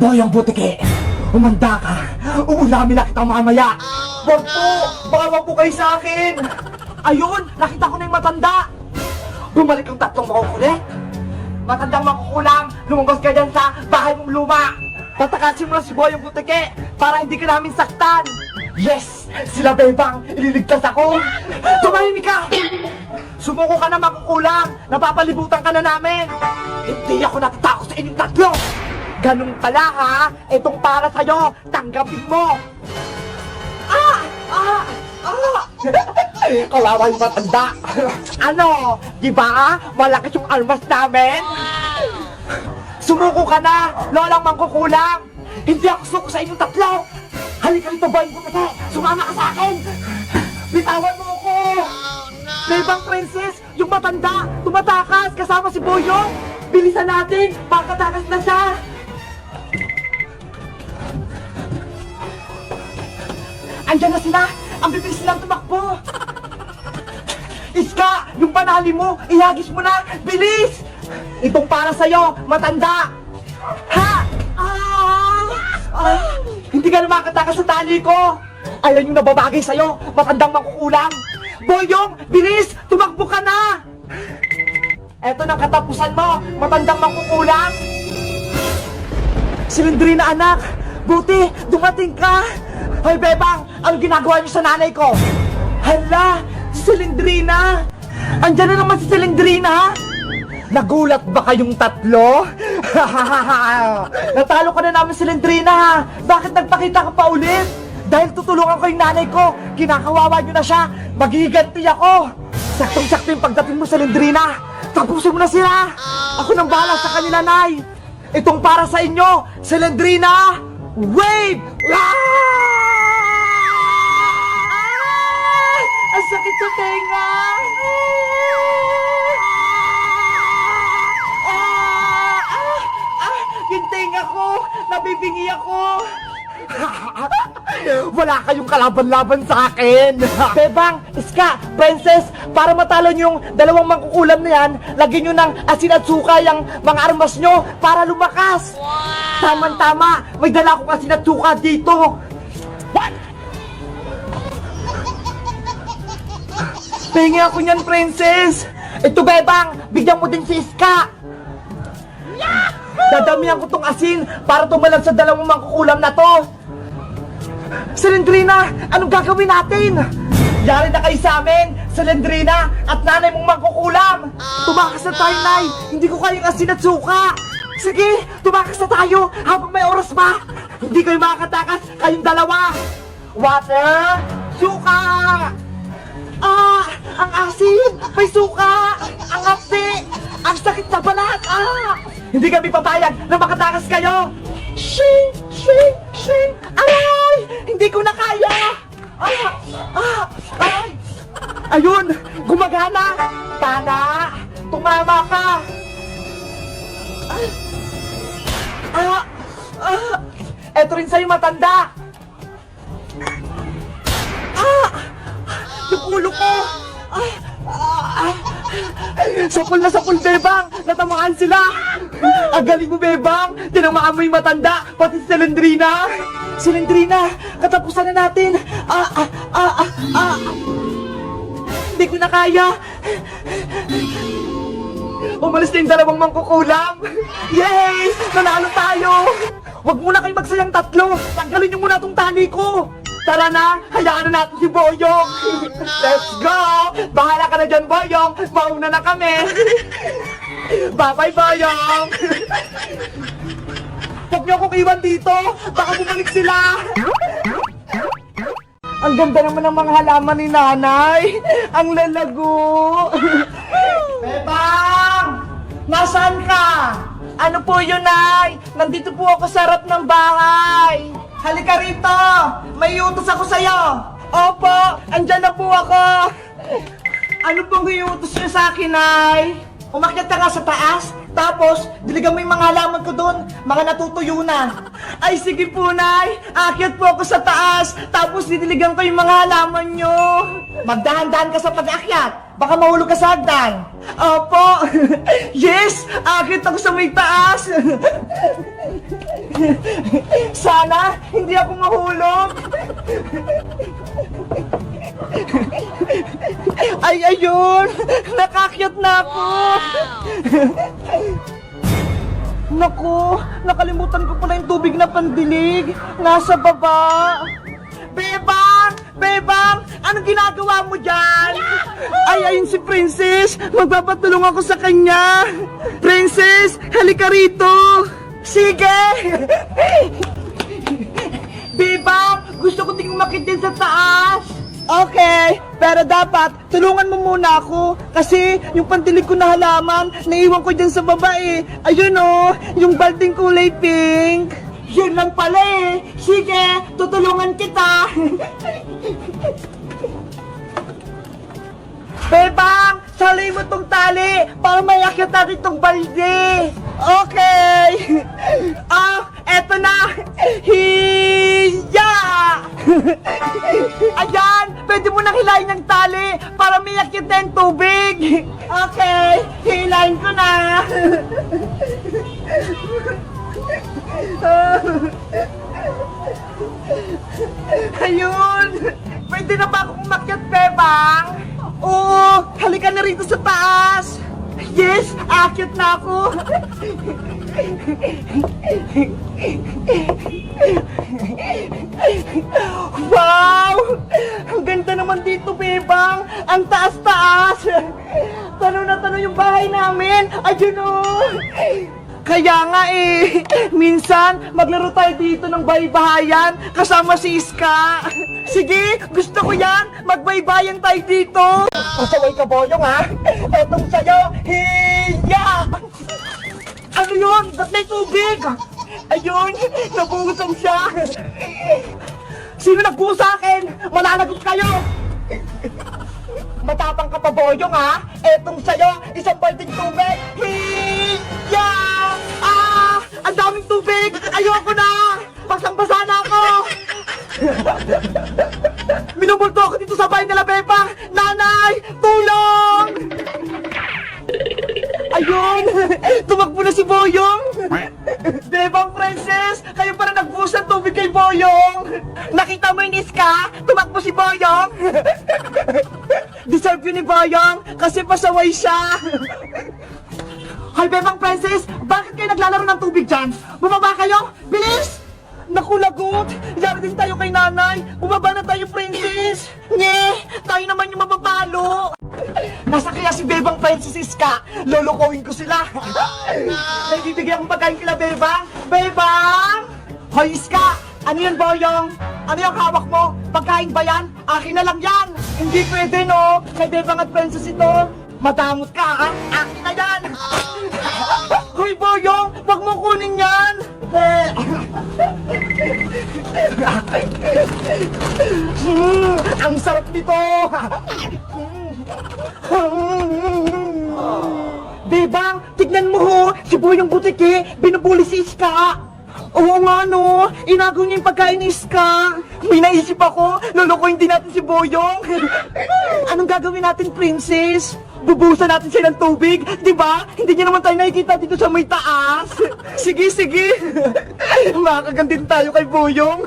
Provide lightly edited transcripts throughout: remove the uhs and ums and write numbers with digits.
Boyong Butike, umanda ka. Uulamin na kita mamaya. Wag po, baka wag po kayo sa akin. Ayun, nakita ko na yung matanda. Bumalik ang tatlong makukulit. Matandang makukulang, lumabas ka dyan sa bahay mong luma. Tatakasin mo na si Boyong Butike para hindi ka namin saktan. Yes! Sila Bebang, ililigtas ako. Tumahimik ka! Sumuko ka na makukulang, napapalibutan ka na namin. Hindi ako natatakot sa inyong tatlo. Ganun pala ha, itong para sa'yo, tanggapin mo. Kawawa yung matanda. Ano, di ba? Malakas yung armas namin. Sumuko ka na, lolang mangkukulang. Hindi ako suko sa inyong tatlo. Halika rito, Boyong Butike. Sumama ka sa akin. Bitawan mo ako. Bebang Princess, yung matanda, tumatakas kasama si Boyong. Bilisan natin, pagkatakas na siya. Andiyan na sila. Ang bibilis silang tumakbo. Iska, yung panali mo, ihagis mo na. Bilis! Itong para sa'yo, matanda. Ha! Hindi ka na makatakas sa tali ko. Ayan yung nababagay sa'yo, matandang makukulang. Boyong, bilis! Tumakbo ka na! Eto ng katapusan mo, matandang makukulang. Silindrina anak, buti, dumating ka. Hoy Bebang, ano ginagawa niyo sa nanay ko? Hala, si Silindrina! Andiyan na naman si Silindrina! Nagulat ba kayong tatlo? Natalo ka na namin si Silindrina! Bakit nagpakita ka pa ulit? Dahil tutulungan ko yung nanay ko, kinakawawa niyo na siya, magiganti ako! Saktong-sakto yung pagdating mo, Silindrina! Tapusin mo na sila! Ako nang bahala sa kanila, Nay! Itong para sa inyo, Silindrina! Wave! Ang sakit sa tenga! Yung tenga ko! Nabibingi ako! Wala kayong kalaban-laban sa akin! Bebang, Iska, Princess, para matalo nyo yung dalawang mangkukulam na yan, lagyan nyo ng asin at suka yung mga armas nyo para lumakas! Tama-tama, may dala akong asin at suka dito! What? Pengi ako niyan, Princess! Ito, Bebang, bigyan mo din si Iska! Dadamihan ko tong asin para tumalag sa dalawang mangkukulam na to! Silindrina, anong gagawin natin? Yari na kayo sa amin, Silindrina at nanay mong mangkukulam! Tumakas na tayo, Nay! Hindi ko kayang asin at suka! Sige, tumakas na tayo habang may oras pa! Hindi kayo makakatakas, kayong dalawa! Water! Suka! Ang asin! May suka! Ang aksi! Ang sakit sa balat! Hindi kami papayag na makatakas kayo! Shing! Shing! Shing! Aray! Hindi ko na kaya! Aray! Ayun! Gumagana! Tana! Tumama ka! Eto rin sa'yo, matanda! Yung ulo ko! Sapul na sapul, Bebang! Natamaan sila! Ang galing mo, Bebang! Tinamaan mo yung matanda, pati si Silindrina! Silindrina, katapusan na natin! Hindi ko na kaya! Umalis na yung dalawang mangkukulam! Yay! Nanalo tayo! Huwag muna kayo magsayang tatlo! Tanggalin niyo muna tong tali ko! Tara na! Hayaan na natin si Boyong! Let's go! Bahala ka na dyan, Boyong! Mauna na kami! Bye-bye, Boyong! Huwag niyo akong iwan dito! Baka bumalik sila! Ang ganda naman ng mga halaman ni Nanay! Ang lalago! Bebang! Nasaan ka? Ano po yun, Nay? Nandito po ako sa harap ng bahay! Halika rito! May iutos ako sa'yo! Opo! Andyan na po ako! Ano pong iutos niyo sa akin, Nay? Umakyat ka nga sa taas, tapos diligan mo yung mga halaman ko doon, mga natutuyo na. Ay sige po, Nay! Aakyat po ako sa taas, tapos didiligan ko yung mga halaman nyo. Magdahan-dahan ka sa pag-akyat, baka mahulog ka sa hagdan. Opo! Yes! Aakyat ako sa may taas! Sana hindi ako mahulog. Ay, ayun! Nakakyat na ako! Naku, nakalimutan ko pala yung tubig na pandilig. Nasa baba. Bebang! Bebang! Anong ginagawa mo dyan? Ay, ayun si Princess! Magpapatulong ako sa kanya! Princess, halika rito! Sige! Bebang! Gusto ko din umakit din sa taas! Okay, pero dapat tulungan mo muna ako kasi yung pandilig ko na halaman, naiwan ko dyan sa baba eh. Ayun oh, yung balding kulay pink. Yun lang pala eh. Sige, tutulungan kita. Bebang, salay mo tong tali para mayakyat natin tong balde. Okay. Eto na. Hiya! Ayan, pwede mo nang hilahin ng tali para mayakyat na yung tubig. Okay, hilahin ko na. Ayun! Pwede na ba akong umakyat, Bebang? Oo! Halika na rito sa taas! Yes! Aakyat na ako! Wow! Ang ganda naman dito, Bebang! Ang taas-taas! Tanong na tanong yung bahay namin! Ayun o! Kaya nga eh, minsan maglaro tayo dito ng baybahayan kasama si Iska. Sige, gusto ko yan, magbaybayan tayo dito. Pasaway ka, Boyong ha? Etong sa'yo, hiya! Ano yun? Ba't may tubig? Ayun, nabusong siya. Sino nagbuhos sa akin? Malalagot kayo. Matapang ka pa, Boyong ha? Etong sa'yo, isang balding tubig. Hiya! Ang daming tubig! Ayoko na! Basang-basa na ako! Minumulto ako dito sa bahay nila, Bebang! Nanay! Tulong! Ayun! Tumakbo na si Boyong! Bebang Princess! Kayo parang nagbuhos ng tubig kay Boyong! Nakita mo yung Iska? Tumakbo si Boyong! Deserve yun ni Boyong kasi pasaway siya! Hoy, Bebang Princess! Bakit kayo naglalaro ng tubig dyan? Bumaba kayo! Bilis! Naku, lagot! Yari din tayo kay nanay! Bumaba na tayo, Princess! Nye! Tayo naman yung mapapalo! Nasa kaya si Bebang Princess Iska? Lolokowin ko sila! May bibigyan akong pagkain kila Bebang! Bebang! Hoy, Iska! Ano yan, Boyong? Ano yung hawak mo? Pagkain ba yan? Akin na lang yan! Hindi pwede, no? Kay Bebang at Princess ito! Madamot ka, ha? Akin na yan! Hoy, Boyong! Huwag mo kunin yan! Ang sarap nito! Bebang, tignan mo ho! Si Boyong Butiki, binubuli si Iska! Oo nga no, inagaw niya yung pagkain ni Iska. May naisip ako, lulukuhin din natin si Boyong. Anong gagawin natin, Princess? Bubuhusan natin siya ng tubig, di ba? Hindi niya naman tayo nakikita dito sa may taas. Sige, sige. Makakagandin tayo kay Boyong.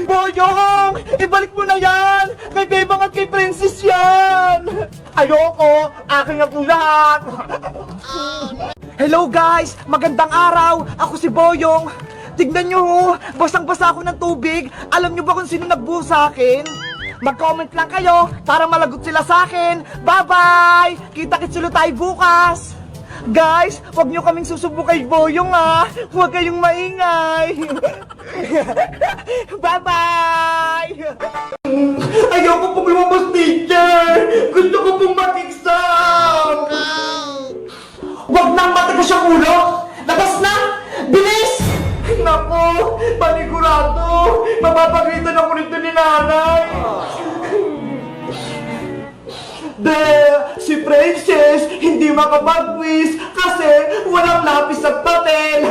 Boyong, ibalik mo na yan. Kay Bebang at kay Princess yan. Ayoko, akin na po lahat. Hello guys! Magandang araw! Ako si Boyong! Tignan nyo ho! Basang-basa ako ng tubig! Alam nyo ba kung sino nagbuhos sa akin? Mag-comment lang kayo para malagot sila sa akin! Bye-bye! Kita-kits ulit tayo bukas! Guys, huwag nyo kaming susubo kay Boyong ha! Huwag kayong maingay! Bye-bye! Ayoko pong lumabas, teacher! Gusto ko pong mag-exam! Huwag nang matigas ang ulo! Labas na! Bilis! Naku! Panigurado! Mapapagitan ako nito ni nanay! Si Princess hindi makapag-quiz kasi walang lapis at papel!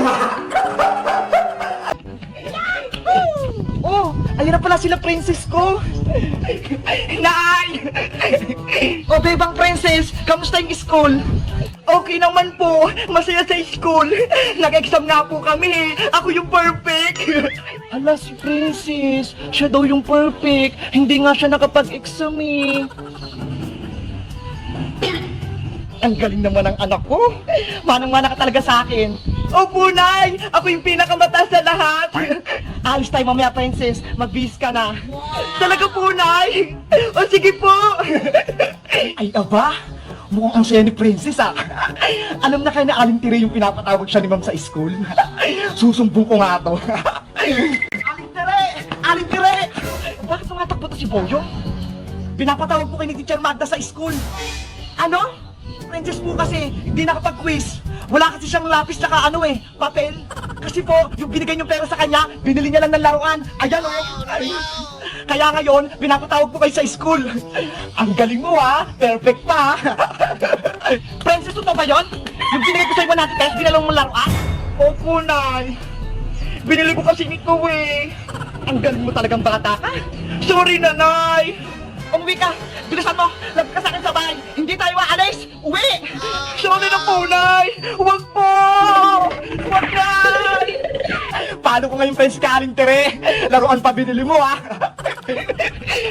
Oh! Ayun na pala sila, Princess ko! Nay! O, Bebang Princess, kamusta yung school? Okay naman po. Masaya sa school. Nag-exam nga po kami. Ako yung perfect. Hala, si Princess. Siya daw yung perfect. Hindi nga siya nakapag-exam eh. Ang galing naman ng anak ko. Manang-mana ka talaga sa akin. Opo, Nay! Ako yung pinakamataas sa lahat. Alis tayo mamaya, Princess. Magbihis ka na. Talaga po, Nay! O sige po! Ay, aba! Mukhang ang saya ni Princess, ah. Alam na kayo na Aling Tire yung pinapatawag siya ni Ma'am sa school. Susumbong ko nga to. Aling Tire! Aling Tire! Bakit tumatakbo to si Boyo? Pinapatawag po kayo ni Teacher Magda sa school. Ano? Princess po kasi, hindi nakapag-quiz. Wala kasi siyang lapis tsaka papel. Kasi po, yung binigay niyong pera sa kanya, binili niya lang ng laruan. Ayan o. Kaya ngayon, pinapatawag po kayo sa school. Ang galing mo ha, perfect pa. Princess, ito ba yun? Yung binigay ko sa'yo 100 pesos, binalong mo laruan? Opo, Nay. Binili ko kasi nito eh. Ang galing mo talagang bata ka. Sorry, Nanay. Umuwi ka! Bilisan mo! Labas ka sa akin sa bahay! Hindi tayo aalis! Uwi! Sorry na po, Nay! Huwag po! Huwag, Nay! Paano ko ngayon friends ka, Aling Tere? Laruan pa binili mo, ha?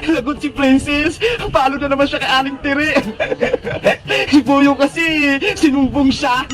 Lagot si Princess! Paano na naman siya kay Aling Tere? Si Boyo kasi, sinumbong siya!